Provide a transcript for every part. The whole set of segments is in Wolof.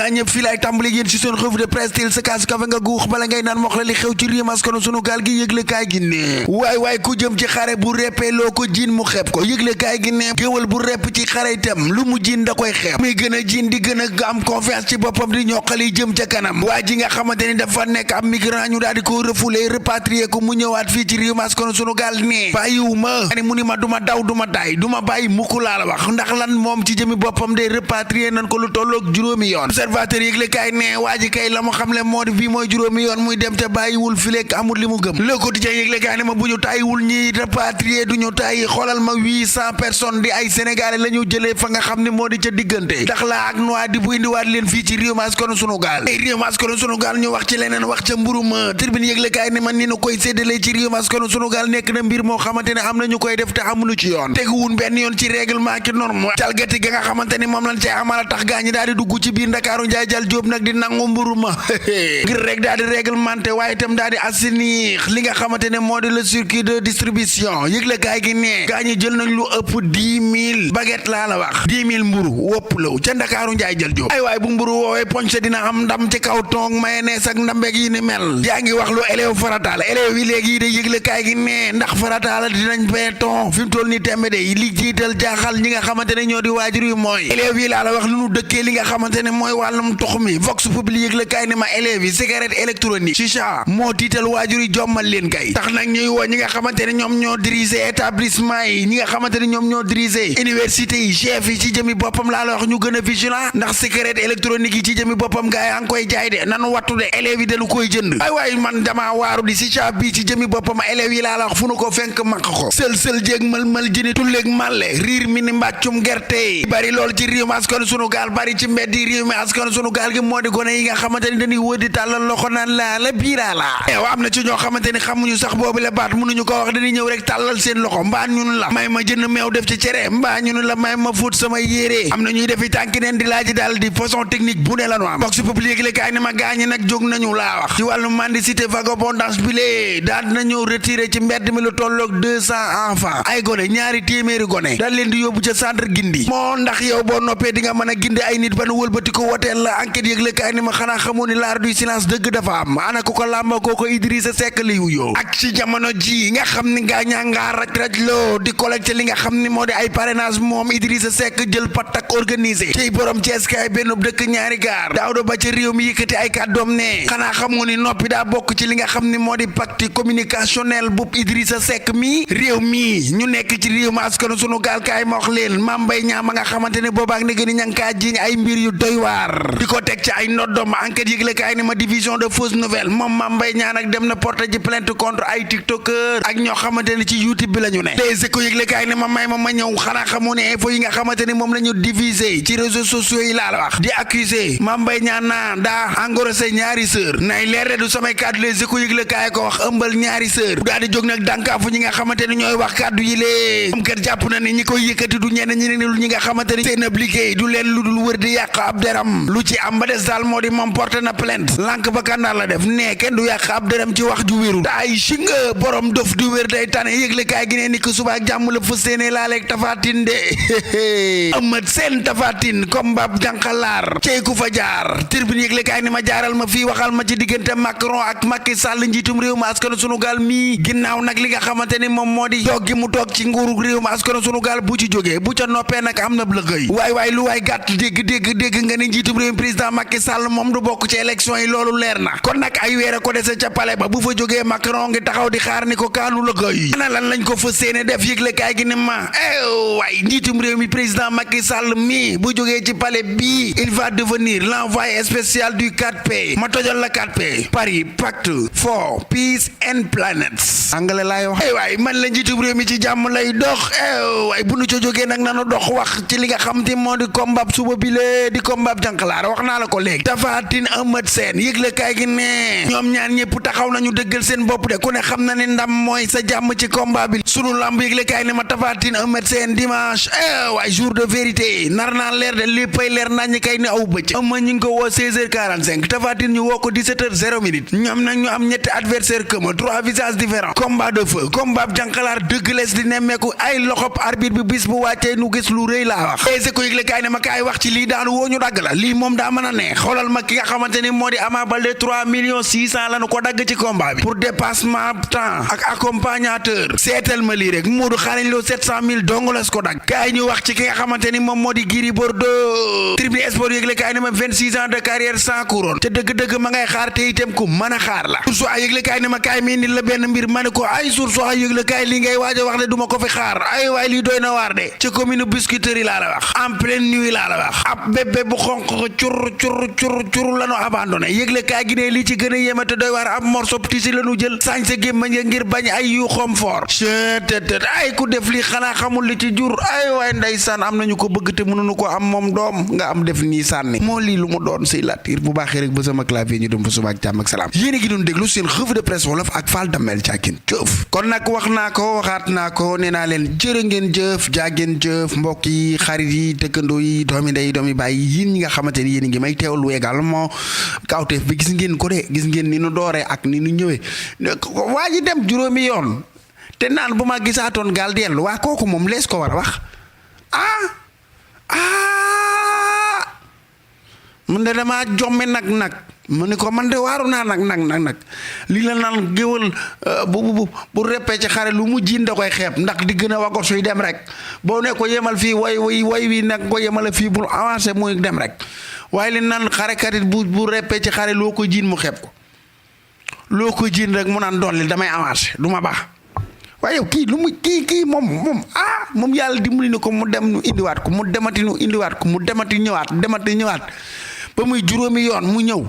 naa ñëpp fii laay tàmbali yéen ci seen revue de presse til sa kaasu kafe nga guux bala ngay naan mox la li xew ci réew askanu sunu gaal gi yëglekaay gi ne waay ku jëm ci xare bu reppee loo ko jiin mu xeeb ko yëglekaay gi ne géwal bu repp ci xare itam lu mu jiin da koy xeeb muy gën a jiin di gën a am confiance ci boppam di ñoqali jëm ca kanam waa ji nga xamante ni dafa nekk am migrant ñu daal di ko refoulé repatrier ko mu ñëwaat fii ci réew askanu sunu gaal ne bàyyiwu ma ani mu ni ma duma daw duma daay duma bàyyi mukk laa la wax ndax lan moom ci jëmi boppam de repatrier nan ko lu tolloog juróomi yoon observateur yëgle kaay ne waa ji kay la mu xamle moo di bii mooy juróomi yoon muy dem te bàyyiwul fileek amul li mu gëm Le Quotidien yëgle kaay ne ma bu ñu tàyyiwul ñi repatrier du ñu tàyyi xoolal ma 800 personnes di ay sénégalais la ñu jëlee fa nga xam ne moo di ca diggante ndax la ak noa di bu indiwaat leen fii ci réew askanu sunu gaal réew askanu sunu gaal ñu wax ci leneen wax ca mburu ma Tribune yëgle kaay ne man ni nu koy séddalee ci réew askanu sunu gaal nekk na mbir moo xamante ne am na ñu koy def te amuñu ci yoon teguwun benn yoon ci règlement ki norme calgati ga nga xamante ni moom lañ cay amala tax gaa ñi daal di dugg ci biir Ndakaaru Njaay jal Jóob nag di nangu mburu ma ngir rek daal di réglementé waaye itam daal di assainir li nga xamante ne moo di le circuit de distribution yëgle kaay gi ne gaa ñi jël nañ lu ëpp 10 000 baguette laa la wax 10 000 mburu wopp law ca Ndakaaru Njaay jal Jóob ay waay bu mburu woowee ponche dina am ndam ci kaw tong mayonnaise ak ndambeeg yi ni mel yaa ngi wax lu élève farataal élève yi léegi yi de yëgle kaay gi ne ndax farataal dinañ peeton fi mu toll ni tembe de li jiital jaaxal ñi nga xamante ne ñoo di waajur yi mooy élèves yi laa la wax lu nu dëkkee li nga xamante ne mooy wàllum tox mi vox populi yëgle kaay ne ma élèves yi cigarette électronique chicha moo tiital waajur yi jommal leen kay tax nag ñuy woo ñi nga xamante ne ñoom ñoo diriger établissement yi ñi nga xamante ne ñoom ñoo diriger université yi chef yi ci jëmi boppam laa la wax ñu gën a vigilant ndax cigarette électronique yi ci jëmi boppam gaa yaa ngi koy jaay de nanu wattu de élèves yi dañu koy jënd ay waay man damaa waaru di chicha bii ci jëmi boppam élèves yi laa la wax fu nu ko fenk maq ko sël jéeg mal jëni tulleeg màlle riir mi ni mbàccum gerte bari lool ci réew mi askanu sunu gaal bari ci mbedd yi réew mi askanu sunu gaal gi moo di gone yi nga xamante ni dañuy wër di tàllal loxo naan laa la biiraa laa ew am na ci ñoo xamante ni xamuñu sax boobu la baat mënuñu ko wax dañuy ñëw rek tàllal seen loxo mbaa ñun la may ma jënd meew def ci cere mbaa ñun la may ma fóot sama yére am na ñuy defi tànki neen di laaji daal di façon technique bu ne la ñu am box public le kaay ne ma gaañi nag jóg nañu laa wax ci wàllu mendicité vagabondage bi lee daal dinañu retiré ci mbedd mi lu tolloog 200 enfants ay gone ñaari téeméeri gone daal leen di yóbbu ca centre gindi moo ndax yow boo noppee di nga mën a gindi ay nit ba nu wëlbati ko woteel la enquête yëgle kaay ni ma xanaa xamoo ni l'art du silence dëgg dafa am ana ko ko làmba koo ko Idrissa Seck li wuyoo ak ci jamono ji nga xam ni gaa ñaa ngaa raj loo di collecté li nga xam ni moo di ay parrainage moom Idrissa Seck jël patak organisé tey borom Thiès kaay benn dëkk ñaari gaar Daouda Ba ca réew mi yëkkati ay kàddoom ne xanaa xamoo ni noppi daa bokk ci li nga xam ni moo di pacte communicationnel bu Idrissa Seck mi réew mi ñu nekk ci réew ma askanu sunu gaal kaay ma wax leen Mame Mbaye Niang ma nga xamante ne boobaak ne gëni ña ngi kaa jiiñ ay mbir yu doy waar di ko teg ci ay noddom enquête yëgle kaay ne ma division de fausses nouvelles moom Mame Mbaye Niang nag dem na porter ji plainte contre ay tiktokeur ak ñoo xamante ne ci youtube bi la ñu ne Les Échos yëgle kaay ne ma may ma ñëw xanaa xamoo ne info yi nga xamante ne moom la ñu diviser ci réseaux sociaux yi laa la wax di accuser Mame Mbaye Niang naa daa engrossé ñaari sœur nay leer du samay kàddu Les Échos yëgle kaay ko wax ëmbal ñaari sœur daal di jóg nag dànkaafu ñi nga xamante ne ñooy wax kàddu yi lee moom kat jàpp na ni ñi koy yëkkati du ñenn ñi ne lu ñi nga xamante ni seen ab liggéey du leen lu dul wër di yàq ab deram lu ci am ba des daal moo di moom porté na plainte lànk ba kandaar la def ne kenn du yàq ab deram ci wax ju wéru taay si nga borom dof du wér day tane yëgle kaay gi ne ni ko suba ak jàmm la fa séene laaleeg tafatin de amat seen tafatin comme bab jànqalaar cey ku fa jaar Tribune yëgle kaay ni ma jaaral ma fii waxal ma ci diggante Macron ak Macky Sall njiitum réew ma askanu sunu gaal mi ginnaaw nag li nga xamante ni moom moo di toog gi mu toog ci nguuru réew ma askanu sunu gaal bu ci jógee bu ca noppee nag am na lëggéey waay lu waay gàtt dégg nga ni njiitum réew président Macky Sall moom du bokk ci élection yi loolu leer na kon nag ay weer a ko dese ca palais ba bu fa jógee Macron ngi taxaw di xaar ni ko kaanu lëggéey ana lan lañ ko fa séene def yëgle kaay gi ni ma waay njiitum réew mi président Macky Sall mi bu jógee ci palais bii il va devenir l'envoyé spécial du 4P ma tojal la 4P Paris Pacte for Peace and Planets angale laay wax waay man la njiitum réew mi ci jàmm lay dox waay bu nu ca jógee nag nanu dox wax ci li nga xam te moo di combat suba bi lee di combat jànqalaar wax naa la ko léegi Tapha Tine Eumeu Sène yëgle kaay gi ne ñoom ñaar ñëpp taxaw nañu dëggal seen bopp de ku ne xam na ne ndam mooy sa jàmm ci combat bi sunu lamb yëgle kaay ne ma Tapha Tine Eumeu Sène dimanche waay jour de vérité nar naa leer de léppay leer nañ kay ne aw bëcc Eumeu ñu ngi ko woo 16h45 Tapha Tine ñu woo ko 17h0 ñoom nag ñu am ñetti adversaire comme 3 visages différents combat de feu combat jànqalaar dëgg lees di nemmeeku ay loxop arbitre bi bis bu wàccee nu gis lu rëy laa wax ko yëgle kaay ne ma kaay wax ci lii daanu woo ñu dagg la lii lii moom daa mën a ne xoolal ma ki nga xamante ni moo di Ama Baldé 3 millions 600 lañu ko dagg ci combat bi pour dépassement temps ak accompagnateur seetal ma lii rek Modou Xarañ Lo 700 000 dong la ko dagg kaay ñu wax ci ki nga xamante ni moom moo di Gris Bordeaux Tribune Sport yëgle kaay ne ma 26 ans de carrière sans couronne te dëgg-dëgg ma ngay xaar te itam ku mën a xaar la Source A yëgle kaay ne ma kaay mi nit la benn mbir ma ne ko ay Source A yëgle kaay li ngay waaj a wax de duma ko fi xaar ay waay lii doy na waar de ci commune Biscuiterie laa la wax en pleine nuit laa la wax ab bébé bu xonq cur la ñu abandonné yëgle kaay gi ne li ci gën a yéeme te doy waar ab morceau tisi la ñu jël sañ sa gémmañ ngir bañ ay yu xom fort cettt ay ku def li xanaa xamul li ci jur ay waay ndeysaan am nañu ko bëgg te mënuñu ko am moom doom nga am def nii sànni moo lii lu mu doon say latir bu baaxee rek ba sama clavier ñu dem fa suba ak jàmm ak salaam yéen a ngi doon déglu seen revue de presse wolof ak Fall Damel Càkkin Jëf kon nag wax naa ko waxaat naa ko nee naa leen jërë ngeen jëf jaageen jëf mbokk yi xarit yi dëkkandoo yi doomi ndey doomi bàyyi yéen ñi nga xamante ni yéen a ngi may teewlu également kawteef bi gis ngeen ko de gis ngeen ni nu dooree ak ni nu ñëwee waa ji dem juróomi yoon te naan bu ma gisaatoon gaal dellu waa kooku moom lees ko war a wax man de dama jommi nag mu ni ko man de waaru naa nag lii la naan géwal bu reppee ci xare lu mu jiin da koy xeeb ndax di gën a wago suy dem rek boo ne ko yemal fii way wi nag ko yemale fii bu avancé muy dem rek waaye li naan xarekat it bu reppee ci xare loo ko jiin mu xeeb ko loo ko jiin rek mu naan dolli damay avancé du ma baax waaye yow kii lu mu kii moom yàlla dimbali ni ko mu dem nu indiwaat ko mu demati nu indiwaat ko mu demati ñëwaat ba muy juróomi yoon mu ñëw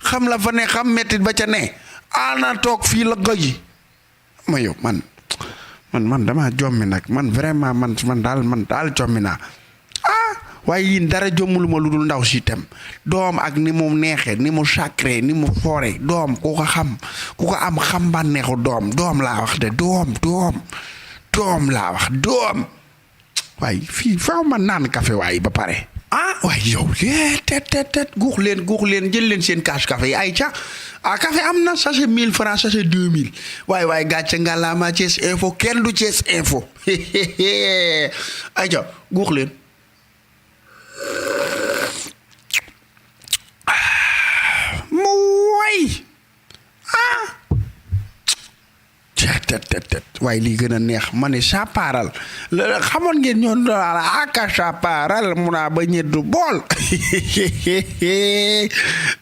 xam la fa ne xam mettit ba ca ne ana toog fii la goji ma yow man dama jommi nag man vraiment man daal jommi naa waaye yéen dara jommulu ma lu dul ndaw si tem doom ak ni mu neexe ni mu sacré ni mu foore doom ku ko am xam bànneexu doom laa wax de doom laa wax doom waaye fii faaw ma naan café waaye ba pare waaye yow tet guux leen jël leen seen cache café yi ay ca café am na sachet 1000 francs sachet 2000 waaye gàcce ngàllaama Thiès Info kenn du Thiès Info ay ca guux leen mu way tet waaye lii gën a neex ma ne chaparal xamoon ngeen ñoon doon aka chaparal mun naa ba ñeddu bool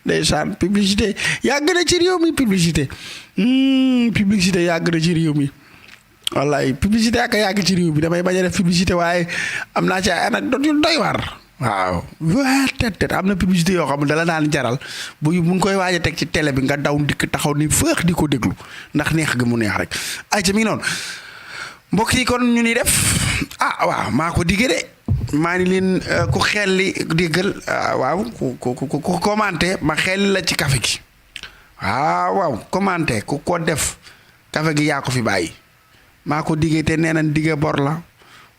ndeysaan publicité yàgg na ci réew mi publicité yàgg na ci réew mi wallaay publicité ak yàgg ci réew mi damay bañ a def publicité waaye am naa ci ay anecdote yu doy waar waaw tet am na publicité yoo xam ne dala daan jaral bu mun koy waaj a teg ci télé bi nga daw ndikk taxaw ni fëex di ko déglu ndax neex gi mu neex rek ay ca mi ngi noonu mbokk yi kon ñu ni def waaw maa ko digge de maa ni leen ku xelli diggal waaw ku commenté ma xelli la ci café gi waaw commenté ku ko def café gi yaa ko fi bàyyi maa ko digge te nee nañ digge bor la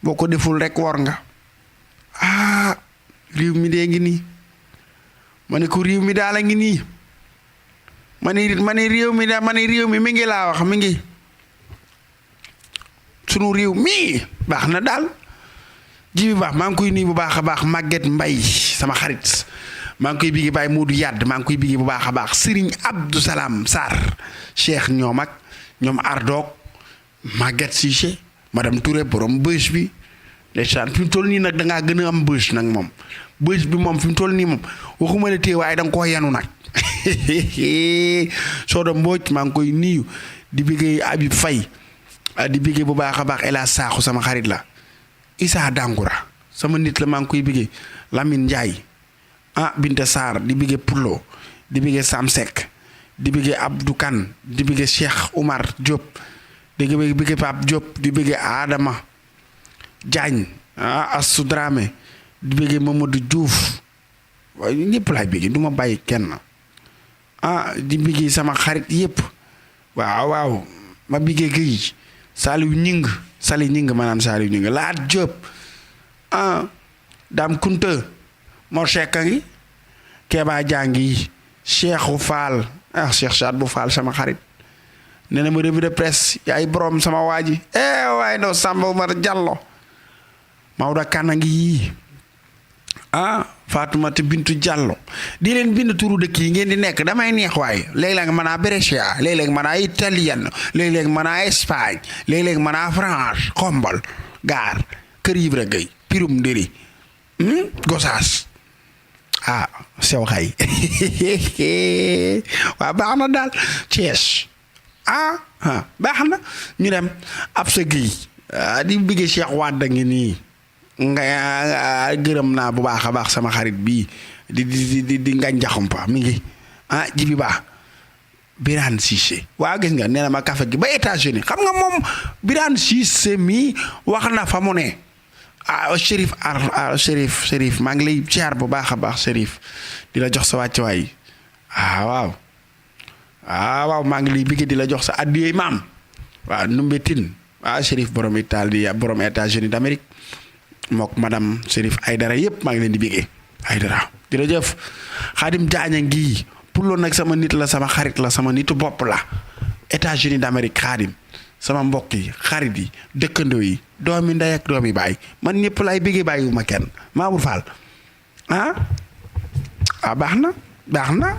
boo ko deful rek wor nga réew mi dee ngi nii ma ne ko réew mi daal a ngi nii ma ne réew mi mi ngi laa wax mi ngi sunu réew mi baax na daal ji bi baax maa ngi koy nuyu bu baax a baax Maguette Mbaye sama xarit maa ngi koy bigi Baye Modou Yadd maa ngi koy bigi bu baax a baax Serigne Abdou Salam Sarr Cheikh ñoom Ardoog Maguette Cissé madame Touré borom bës bi ndeysaan fi mu toll nii nag dangaa gën a am bës nag moom bës bi moom fi mu toll nii moom waxuma la tee waaye da nga koo yanu nag Soda Mbodj maa ngi koy nuyu di bëggee Habib Faye di bëggee bu baax a baax El Hadj Sakho sama xarit la Issa Dangoura sama nit la maa ngi koy bëggee Lamine Ndiaye Binta Sarr di bëggee Poulo di bëggee Sam Seck di bëggee Abdou Kane di bëggee Cheikh Oumar Diop di bëggee Pape Diop di bëggee Adama Diagne Assou Dramé di bëggee Mamadou Diouf waaye ñëpp laay bëggee du ma bàyyi kenn di bëggee sama xarit yëpp waaw ma bëggee Guèye Saliou Ñing maanaam Saliou Ñing Laat Diop Dame Kunta Mor Seck ngi Keba Jangi Cheikhou Fall Cheikh Saad bu Fall sama xarit nee na ma revue de presse yaay borom sama waa ji waaye no Samba Oumar Diallo Maodo Kane ngi Fatoumata Bintu Diallo di leen bind turu dëkk yi ngeen di nekk damay neex waaye léeg-léeg mën naa Brescia léeg-léeg mën naa italien léeg-léeg mën naa Espagne léeg-léeg mën naa France xombol gaar kër Ibra Gueye pirum ndëri Gosaas sew xay waaw baax na daal Thiès baax na ñu dem ab sa gi di bëgge Cheikh Wade ngi nii nga gërëm naa bu baax a baax sama xarit bii di ngañ jaxumpa mi ngi jibi baax Birane Cissé waaw gis nga nee na ma café gi ba États-Unis xam nga moom Birane Cissé mi wax na fa mu ne Chérif maa ngi lay ziar bu baax a baax Chérif di la jox sa wàccuwaay waaw maa ngi lay bëgg di la jox sa addiyey maam waaw numbetin Chérif borom Italie borom États-Unis d'Amérique mook madame Chérif Aydara yëpp maa ngi leen di bëggee Aydara jërëjëf Xaadim Jaaña ngi pour loolu nag sama nit la sama xarit la sama nitu bopp la États-Unis d'Amérique Xaadim sama mbokk yi xarit yi dëkkandoo yi doomi ndey ak doomi baay man ñëpp lay bëggee bàyyiwuma kenn Mamour Fall baax na baax na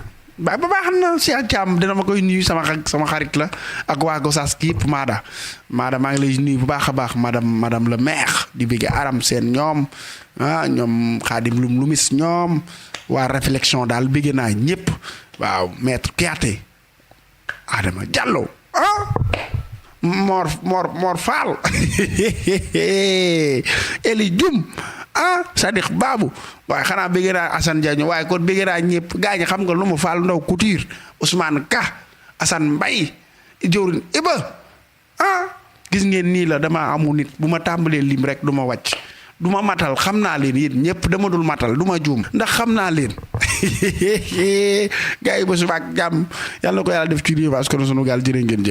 Cheikh Thiam dina ma koy nuyu sama xarit la ak waa Gosaas ki yëpp Maada maa ngi lay nuyu bu baax a baax madame le maire di bëgg Aram Seen ñoom ñoom Xaadim Lumis ñoom waa réflexion daal bëgg naa ñëpp waaw maître Kiaté Adama Diallo Mor Fall Eli Dioum Sadiq Babou waaye xanaa bëgg naa Assane Diagne waaye kon bëgg naa ñëpp gaañ xam nga lu mu Fall Ndaw Couture Ousmane Ka Assane Mbaye jëwrin Iba gis ngeen nii la dama amu nit bu ma tàmbalee lim rek du ma wàcc du ma matal xam naa leen yéen ñëpp dama dul matal du ma juum ndax xam naa leen gars yi ba suba ak jàmm yàlla na ko yàlla def ci réew mi askan sunu gaal jërë ngeen jëf